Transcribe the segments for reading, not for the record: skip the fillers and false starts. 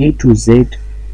A to Z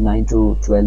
9 to 12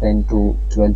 10 to 12